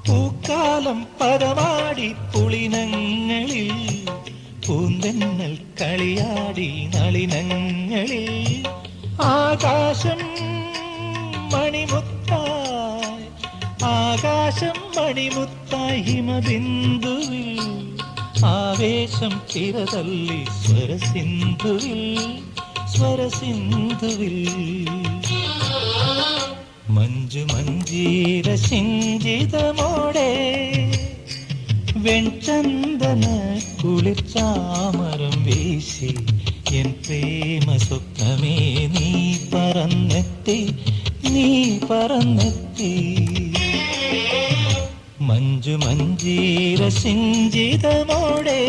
പൂക്കാലം പദമാടി പുളിനങ്ങളിൽ പൂന്തെന്നൽ കളിയാടി നളിനങ്ങളിൽ ആകാശം മണിമുത്തായി ആകാശം മണിമുത്തായി ഹിമബിന്ദുവിൽ ആവേശം തിരതല്ലി സ്വരസിന്ധുവിൽ സ്വരസിന്ധുവിൽ മഞ്ജു മഞ്ജീര സിഞ്ചിതമോടെ വെൺചന്ദന കുളിർച്ചാമരം വീശി എൻ പ്രേമ സ്വപ്നമേ നീ പറന്നെത്തി നീ പറന്നെത്തി മഞ്ജു മഞ്ജീര സിഞ്ചിതമോടെ